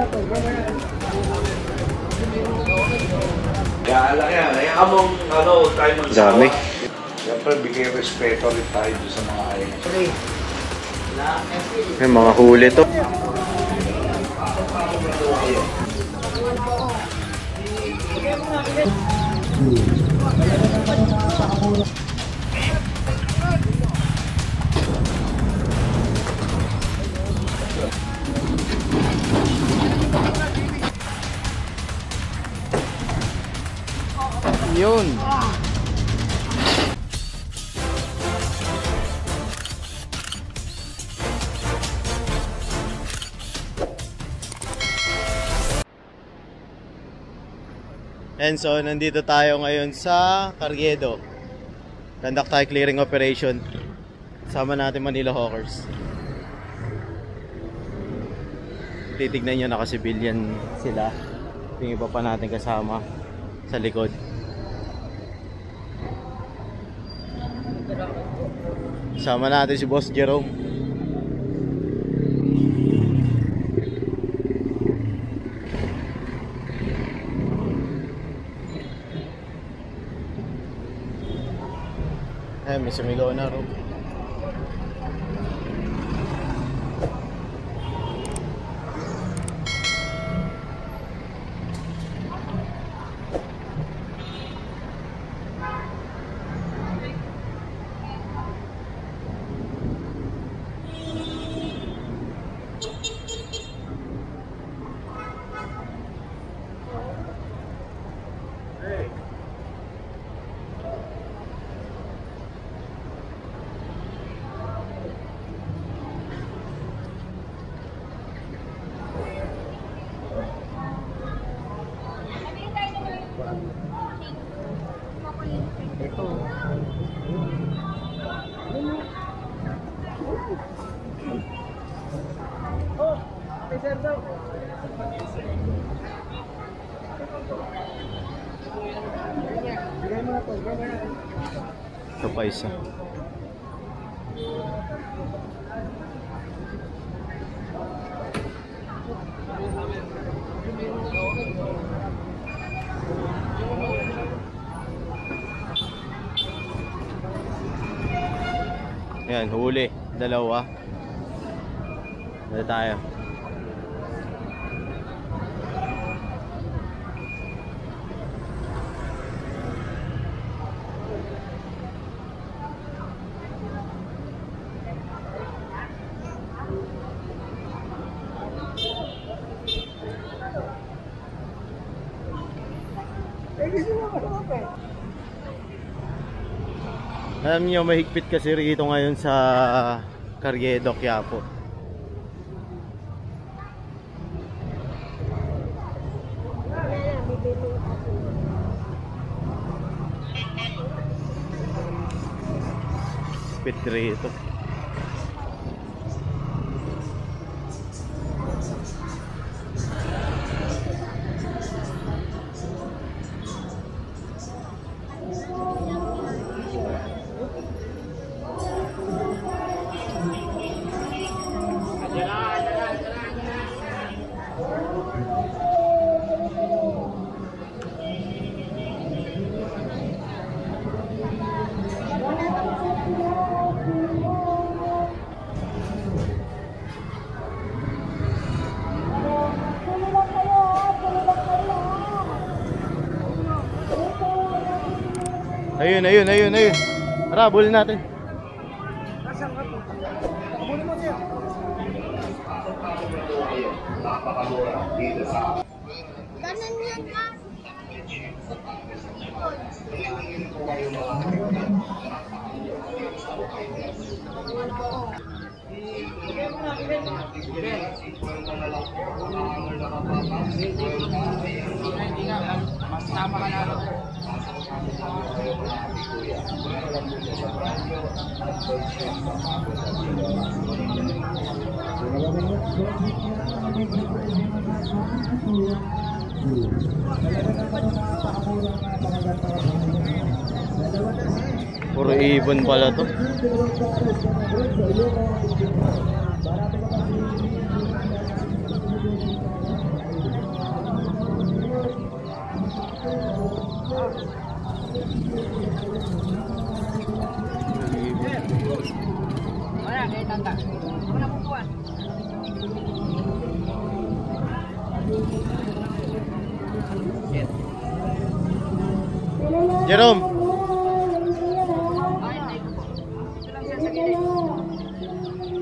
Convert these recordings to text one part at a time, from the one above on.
Kaya lang yan, kaya among tayo dami. Siyempre, bigay respeto rin tayo sa mga ayun. May mga huli to. Yun. And so, nandito tayo ngayon sa Carriedo. Conduct tayo clearing operation. Sama natin Manila Hawkers. Titignan nyo, naka-civilian sila. Yung iba pa natin kasama sa likod. Sama natin si Boss Jerome. May sumigaw na ro. Ito pa isa. Yan, huli. Dalawa. Dito tayo. Alam niyo, mahigpit kasi rito ngayon sa Carriedo, Quiapo. Higpit rito. Ayun. Tara, bulin natin. Bulin mo siya. Ganun yan ka. Masama ka na. Puro ibon pala to. Jerome!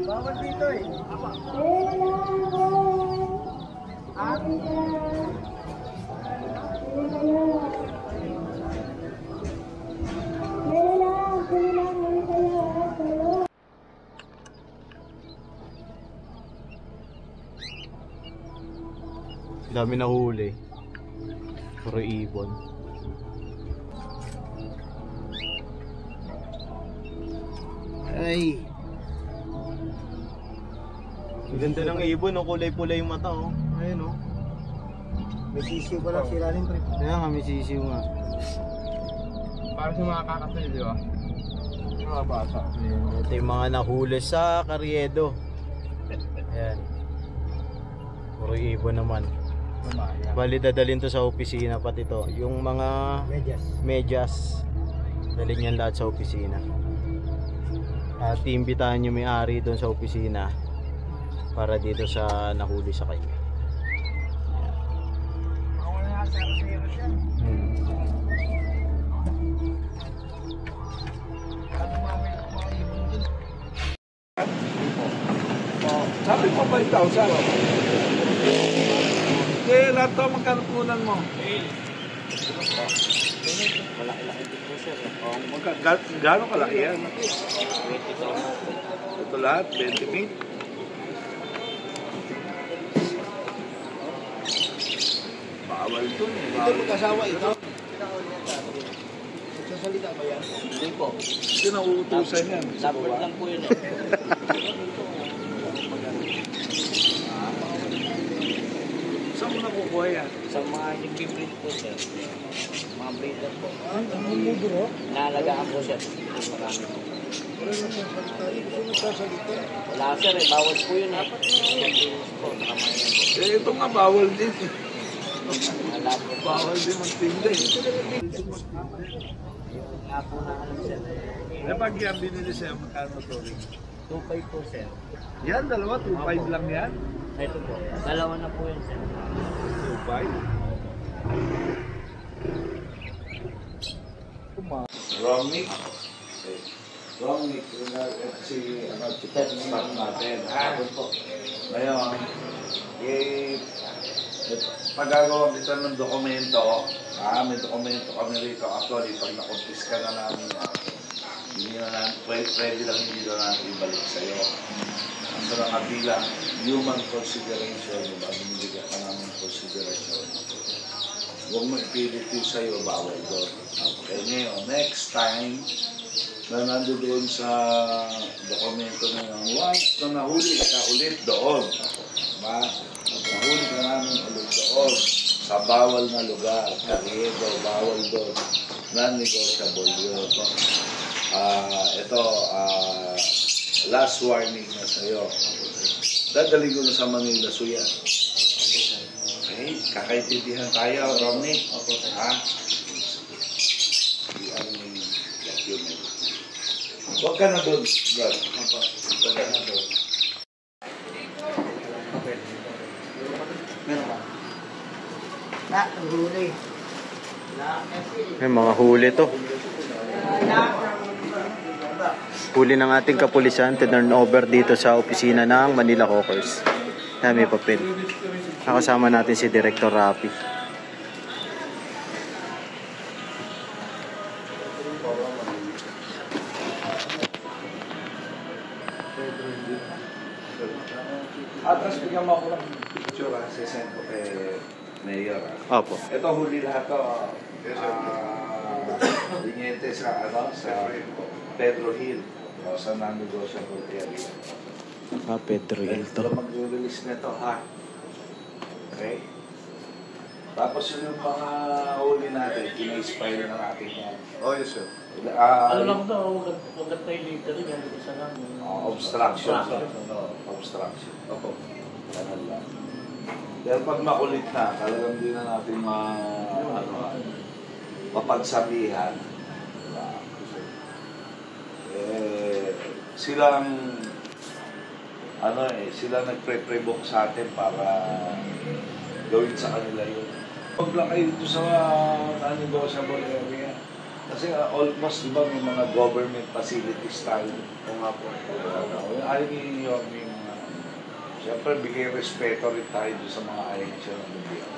Bawal dito eh. Dami na huli. Puro ibon. Ay. Ang ganda ng ibon, oh. Kulay-pulay yung mata, oh. Ayun, oh. May sisiw pa lang sila rin, pre. Kaya nga, may sisiw nga. Para sa mga kakasal, di ba? Mga bata. Ito yung mga nahuli sa Carriedo. Ayan. Puro ibon naman. Bali, dadalhin to sa opisina pati to. Yung mga medyas, dalhin yan lahat sa opisina. At iimbitahan nyo may-ari doon sa opisina para dito sa nahuli sa kanya. Sabi ko 5,000. Eh, lahat to magkano punan mo? Malaki-laki din po sir. Gano'ng kalaki yan? Ito lahat, 20 feet. Bawal to. Ito mag-asawa ito. Nagsasalita ba yan? Hindi po. Hindi na uutusan yan. Dapat lang po yun. Saan mo nakukuha yan? Sa mga nag-breed po sir. Mga breeder po. Ang mudro? Naalagaan po sir. Marami po. Wala nagsasalita. Ito nagsasalita. Wala sir eh. Bawal po yun eh. Nag-breed po. Nakamay yan po. Eh, ito nga bawal din. Wala po. Bawal din ang tinda eh. Nga po na alam sir. Eh, pag yan binili sa'yo, magkano to rin? 2.5 po sir. Yan, dalawa, 2.5 lang yan. Ito po. Dalawa na po yun sir. 2.5. Romney. Romney, si staff natin. Ngayon, pagagawa kita ng dokumento, may dokumento kami rito. Actually, pag nakumpiska na namin yan, hindi na namin, pwede lang hindi na namin ibalik sa'yo. Ang sarang bilang human consideration, diba? Binibigyan ka namin consideration. Huwag mo ipilit yung sa'yo, bawal doon. Okay, ngayon, next time, na nandoon sa dokumento na yung once na nahuli ka ulit doon. Diba? Nahuli ka namin ulit doon sa bawal na lugar. Carriedo, bawal doon. Non-negotiable yun. Ito, last warning na sa'yo. Dadali ko na sa Manila, Suya. Okay, kakaintindihan tayo, Romney. Ha? Ang document. Huwag ka na doon, God. Huwag ka na doon. Meron ba? Na, huli. May mga huli to. Huli ng ating kapulisan to turn over dito sa opisina ng Manila Hawkers. May papel. Nakasama natin si Director Rapi. Tapos bigyan mo ako ng picture sisend ko kay Mayor. Opo. Ito huli lahat to. Linyete sa Pedro Hill. Sa non-negotiable area. Pedro Hill to. Ito mag-release nito, ha? Okay? Tapos yun yung mga huli natin, kina-spile na natin yan. Oh, yes, sir. Ano lang daw, huwag tayo later yan. Isa lang. Obstruction. Obstruction. Opo. Ganun lang. Dahil pag makulit na, talagang din na natin mapagsabihan. Silang sila nagpre-provoke sa atin para gawin sa kanila yun. Huwag lang kayo dito sa non-negotiable area. Kasi almost, di ba, may mga government facilities tayo. Oo nga po. Siyempre, bigay respeto rin tayo sa mga ahensya ng gobyerno.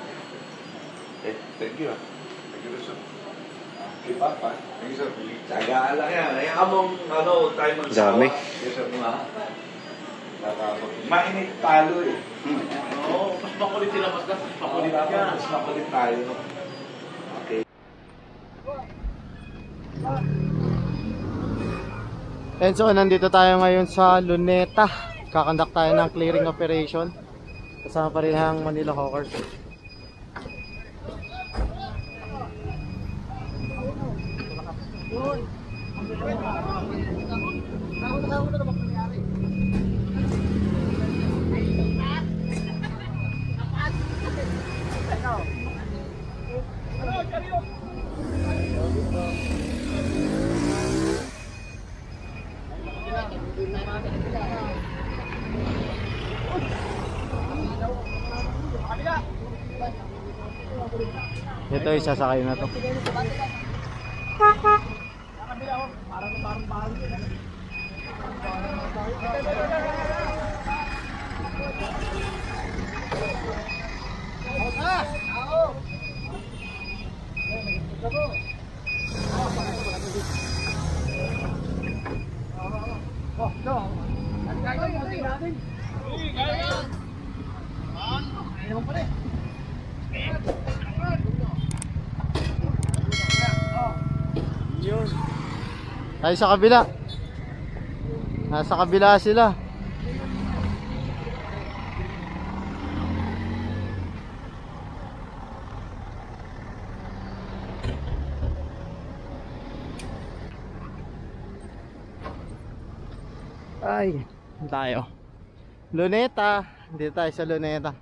Thank you. Thank you, sir. Okay, Papa. Thank you, sir. Tsagaan lang yan. Hayaan mong, tayo Dami. Yes, sir. Mainit talo eh. Oo, mas makulit sila, mas makulit yan. Mas makulit tayo. No? Okay. And so, nandito tayo ngayon sa Luneta. Kakandak tayo ng clearing operation. Kasama pa rin ang Manila Hawkers. Ito, isasakay na to. Ay, sa kabila. Nasa kabila sila. Ay, tayo. Luneta. Dito tayo sa Luneta.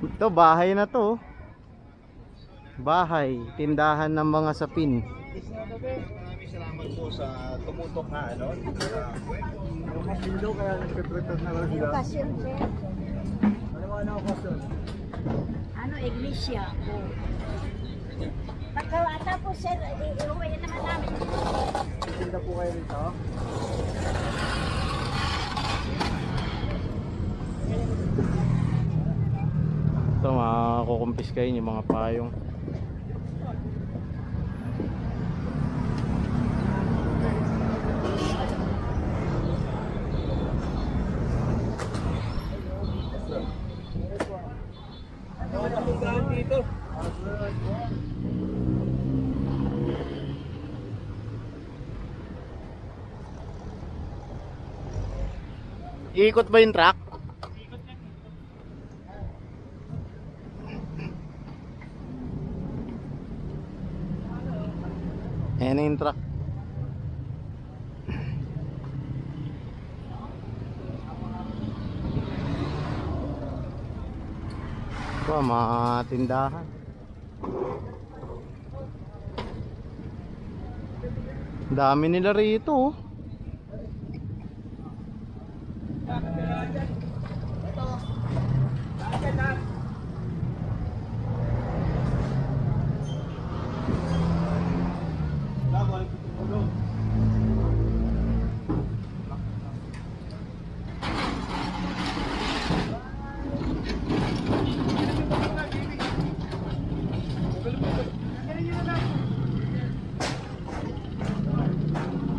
Ito, bahay na to. Bahay, tindahan ng mga sapin. Maraming salamat po sa tumutok na ano. Okasyon, sir. Ano okasyon? Ano, iglesia. Pagkawata po, sir, iuwi naman namin. Tinda po kayo rito? Ito, makukumpiskain yung mga payong. Iikot ba yung truck? Ayan na yung truck. Ito, mga tindahan. Dami nila rito, oh.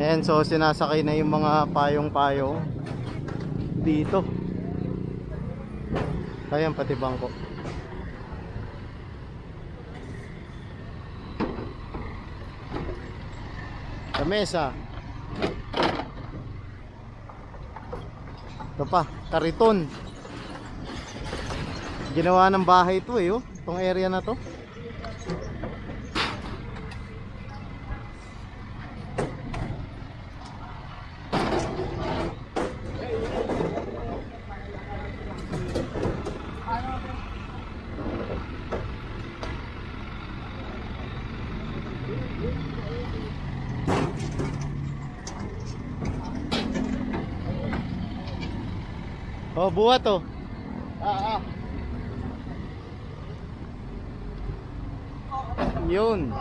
Ayan, so sinasakay na yung mga payong-payong dito. Ayan, pati bangko. Sa mesa. Ito pa, kariton. Ginawa ng bahay ito eh, oh. Itong area na to. Oh, buhat oh. Yun.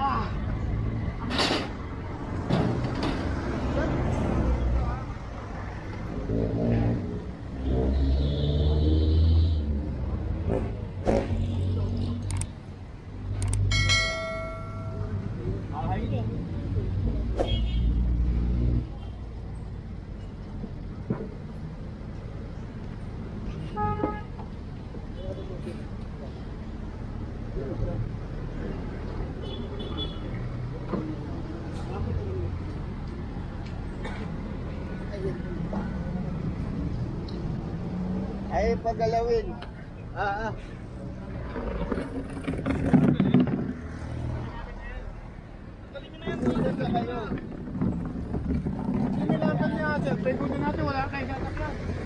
Ay, pagalawin. Nilaban niya, sir. Pwede natin, wala kayong sasakyan.